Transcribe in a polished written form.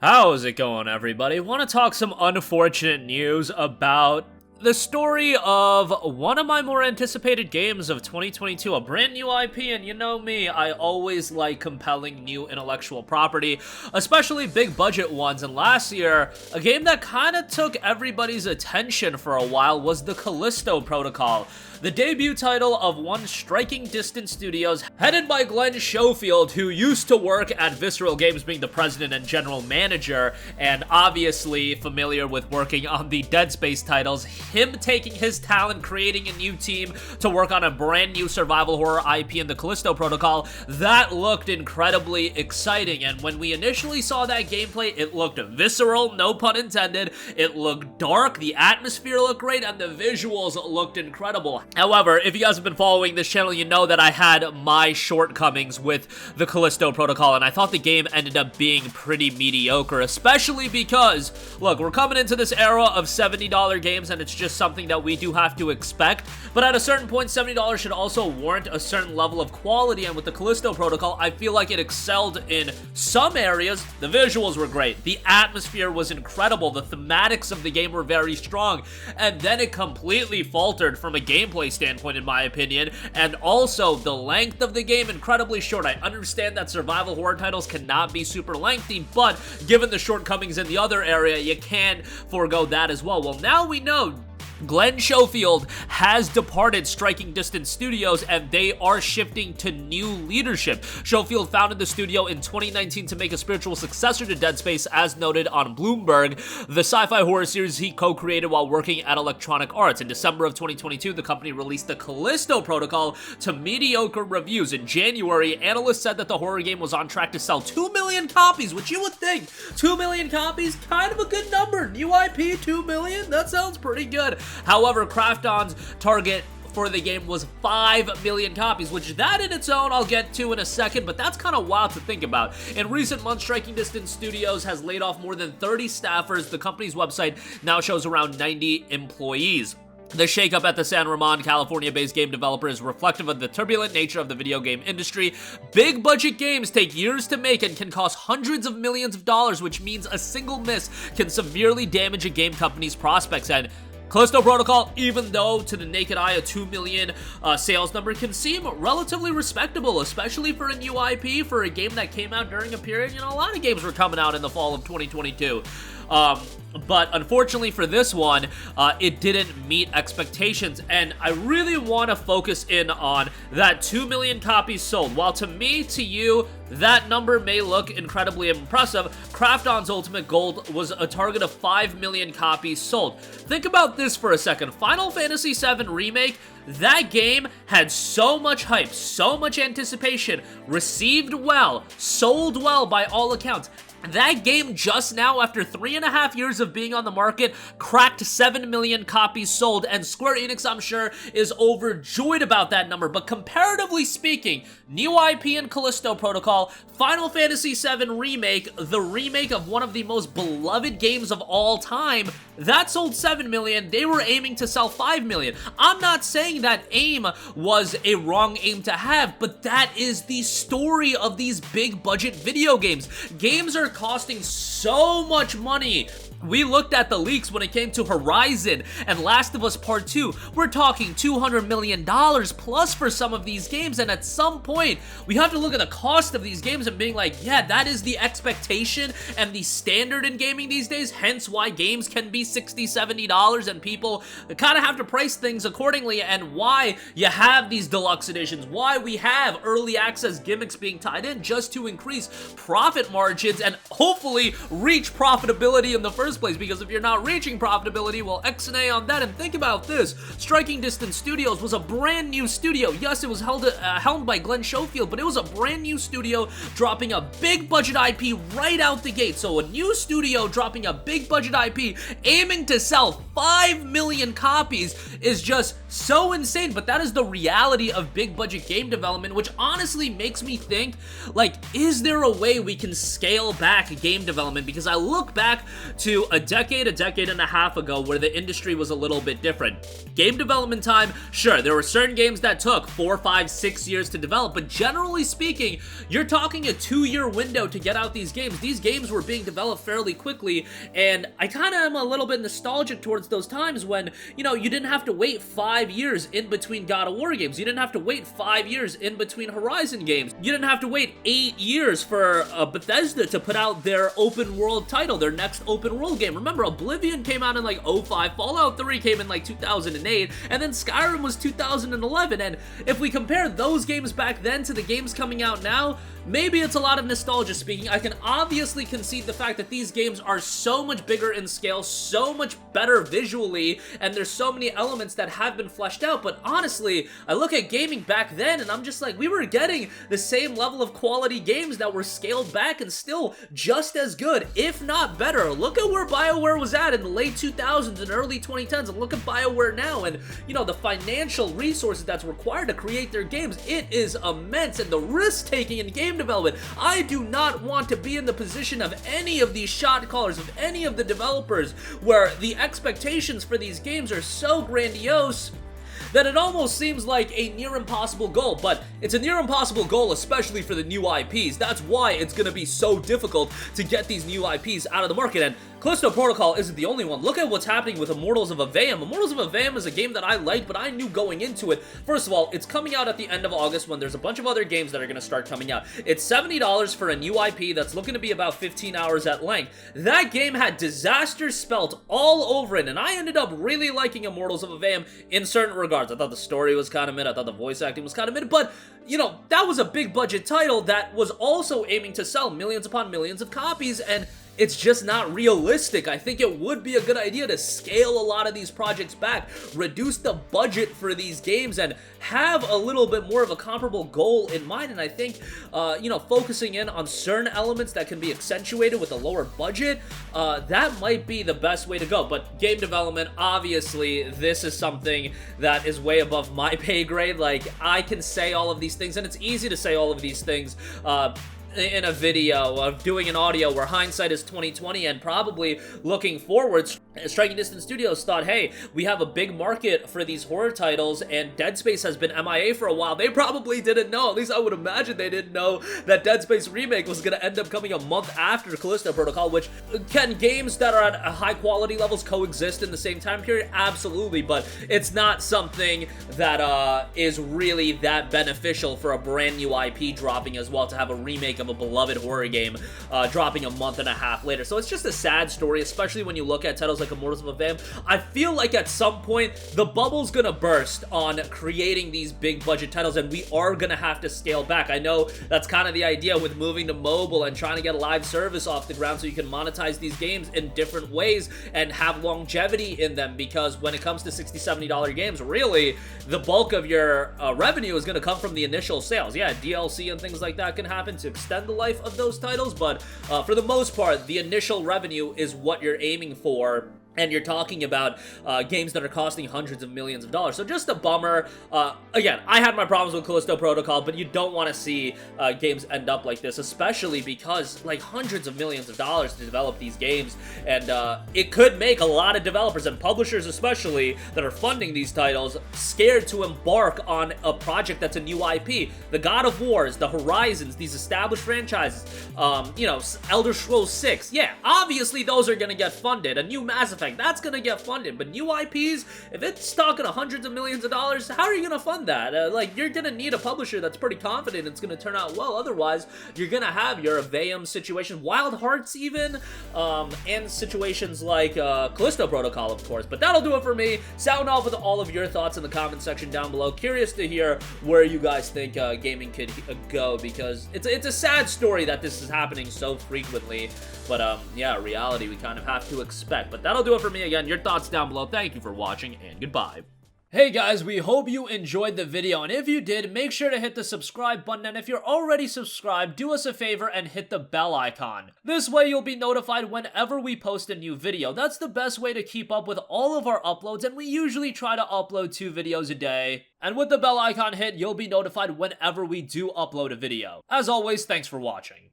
How's it going, everybody? Want to talk some unfortunate news about the story of one of my more anticipated games of 2022, a brand new IP, and you know me, I always like compelling new intellectual property, especially big budget ones, and last year, a game that kind of took everybody's attention for a while was the Callisto Protocol. The debut title of one Striking Distance Studios, headed by Glenn Schofield, who used to work at Visceral Games being the president and general manager, and obviously familiar with working on the Dead Space titles. Him taking his talent, creating a new team to work on a brand new survival horror IP in the Callisto Protocol, that looked incredibly exciting. And when we initially saw that gameplay, it looked visceral, no pun intended. It looked dark, the atmosphere looked great, and the visuals looked incredible. However, if you guys have been following this channel, you know that I had my shortcomings with the Callisto Protocol, and I thought the game ended up being pretty mediocre, especially because, look, we're coming into this era of $70 games, and it's just something that we do have to expect, but at a certain point, $70 should also warrant a certain level of quality, and with the Callisto Protocol, I feel like it excelled in some areas. The visuals were great, the atmosphere was incredible, the thematics of the game were very strong, and then it completely faltered from a gameplay standpoint, in my opinion, and also the length of the game incredibly short. I understand that survival horror titles cannot be super lengthy, but given the shortcomings in the other area, you can't forego that as well. Well, now we know Glenn Schofield has departed Striking Distance Studios, and they are shifting to new leadership. Schofield founded the studio in 2019 to make a spiritual successor to Dead Space, as noted on Bloomberg, the sci-fi horror series he co-created while working at Electronic Arts. In December of 2022, the company released the Callisto Protocol to mediocre reviews. In January, analysts said that the horror game was on track to sell 2 million copies, which you would think 2 million copies, kind of a good number. New IP, 2 million? That sounds pretty good. However, Krafton's target for the game was 5 million copies, which that in its own I'll get to in a second, but that's kind of wild to think about. In recent months, Striking Distance Studios has laid off more than 30 staffers. The company's website now shows around 90 employees. The shakeup at the San Ramon, California-based game developer is reflective of the turbulent nature of the video game industry. Big budget games take years to make and can cost hundreds of millions of dollars, which means a single miss can severely damage a game company's prospects. And Callisto Protocol, even though to the naked eye a 2 million sales number can seem relatively respectable, especially for a new IP, for a game that came out during a period, you know, a lot of games were coming out in the fall of 2022. But unfortunately for this one, it didn't meet expectations, and I really want to focus in on that 2 million copies sold. While to me, to you, that number may look incredibly impressive, Krafton's ultimate goal was a target of 5 million copies sold. Think about this for a second. Final Fantasy VII Remake, that game had so much hype, so much anticipation, received well, sold well by all accounts. That game just now, after 3.5 years of being on the market, cracked 7 million copies sold, and Square Enix, I'm sure, is overjoyed about that number. But comparatively speaking, new IP in Callisto Protocol, Final Fantasy VII Remake, the remake of one of the most beloved games of all time, that sold 7 million. They were aiming to sell 5 million. I'm not saying that aim was a wrong aim to have, but that is the story of these big budget video games. Games are costing so much money. We looked at the leaks when it came to Horizon and Last of Us Part 2. We're talking $200 million plus for some of these games, and at some point, we have to look at the cost of these games and being like, yeah, that is the expectation and the standard in gaming these days, hence why games can be $60, $70, and people kind of have to price things accordingly, and why you have these deluxe editions, why we have early access gimmicks being tied in just to increase profit margins and hopefully reach profitability in the first place, because if you're not reaching profitability, well, X&A on that. And think about this, Striking Distance Studios was a brand new studio. Yes, it was helmed by Glenn Schofield, but it was a brand new studio dropping a big budget IP right out the gate. So a new studio dropping a big budget IP aiming to sell 5 million copies is just so insane. But that is the reality of big budget game development, which honestly makes me think, like, is there a way we can scale back back game development because I look back to a decade and a half ago where the industry was a little bit different. Game development time, sure, there were certain games that took 4, 5, 6 years to develop, but generally speaking, you're talking a 2-year window to get out these games. These games were being developed fairly quickly, and I kind of am a little bit nostalgic towards those times when, you know, you didn't have to wait 5 years in between God of War games. You didn't have to wait 5 years in between Horizon games. You didn't have to wait 8 years for Bethesda to put out their open world title, their next open world game. Remember, Oblivion came out in like 05, Fallout 3 came in like 2008, and then Skyrim was 2011, and if we compare those games back then to the games coming out now, maybe it's a lot of nostalgia speaking. I can obviously concede the fact that these games are so much bigger in scale, so much better visually, and there's so many elements that have been fleshed out, but honestly, I look at gaming back then and I'm just like, we were getting the same level of quality games that were scaled back and still just as good, if not better. Look at where BioWare was at in the late 2000s and early 2010s, and look at BioWare now, and you know, the financial resources that's required to create their games, it is immense, and the risk-taking in game development. I do not want to be in the position of any of these shot callers, of any of the developers, where the expectations for these games are so grandiose that it almost seems like a near impossible goal, but it's a near impossible goal especially for the new IPs. That's why it's going to be so difficult to get these new IPs out of the market, and Callisto Protocol isn't the only one. Look at what's happening with Immortals of Aveum. Immortals of Aveum is a game that I liked, but I knew going into it, first of all, it's coming out at the end of August when there's a bunch of other games that are going to start coming out. It's $70 for a new IP that's looking to be about 15 hours at length. That game had disaster spelt all over it, and I ended up really liking Immortals of Aveum in certain regards. I thought the story was kind of mid, I thought the voice acting was kind of mid, but you know, that was a big budget title that was also aiming to sell millions upon millions of copies, and it's just not realistic. I think it would be a good idea to scale a lot of these projects back, reduce the budget for these games, and have a little bit more of a comparable goal in mind. And I think, you know, focusing in on certain elements that can be accentuated with a lower budget, that might be the best way to go. But game development, obviously, this is something that is way above my pay grade. Like, I can say all of these things, and it's easy to say all of these things, in a video of doing an audio where hindsight is 2020, and probably looking forward, Striking Distance Studios thought, hey, we have a big market for these horror titles, and Dead Space has been MIA for a while. They probably didn't know, at least I would imagine they didn't know, that Dead Space Remake was going to end up coming a month after Callisto Protocol, which, can games that are at high quality levels coexist in the same time period? Absolutely, but it's not something that is really that beneficial for a brand new IP dropping as well, to have a remake of a beloved horror game dropping a month and a half later. So it's just a sad story, especially when you look at titles like Immortals of Aveum. I feel like at some point the bubble's gonna burst on creating these big budget titles, and we are gonna have to scale back. I know that's kind of the idea with moving to mobile and trying to get a live service off the ground so you can monetize these games in different ways and have longevity in them, because when it comes to $60, $70 games, really the bulk of your revenue is going to come from the initial sales. Yeah, DLC and things like that can happen to extend the life of those titles, but for the most part, the initial revenue is what you're aiming for. And you're talking about games that are costing hundreds of millions of dollars. So just a bummer. Again, I had my problems with Callisto Protocol, but you don't want to see games end up like this, especially because, like, hundreds of millions of dollars to develop these games, and it could make a lot of developers and publishers especially that are funding these titles scared to embark on a project that's a new IP. The God of Wars, the Horizons, these established franchises, you know, Elder Scrolls 6, yeah, obviously those are going to get funded. A new Mass Effect, that's gonna get funded, but new IPs, if it's talking hundreds of millions of dollars, how are you gonna fund that? Like, you're gonna need a publisher that's pretty confident it's gonna turn out well. Otherwise, you're gonna have your Aveum situation, Wild Hearts even, and situations like Callisto Protocol, of course. But that'll do it for me. Sound off with all of your thoughts in the comment section down below. Curious to hear where you guys think gaming could go, because it's a sad story that this is happening so frequently. But yeah, reality we kind of have to expect. But that'll do it for me. Again, your thoughts down below. Thank you for watching, and goodbye. Hey guys, we hope you enjoyed the video, and if you did, make sure to hit the subscribe button, and if you're already subscribed, do us a favor and hit the bell icon. This way you'll be notified whenever we post a new video. That's the best way to keep up with all of our uploads, and we usually try to upload 2 videos a day. And with the bell icon hit, you'll be notified whenever we do upload a video. As always, thanks for watching.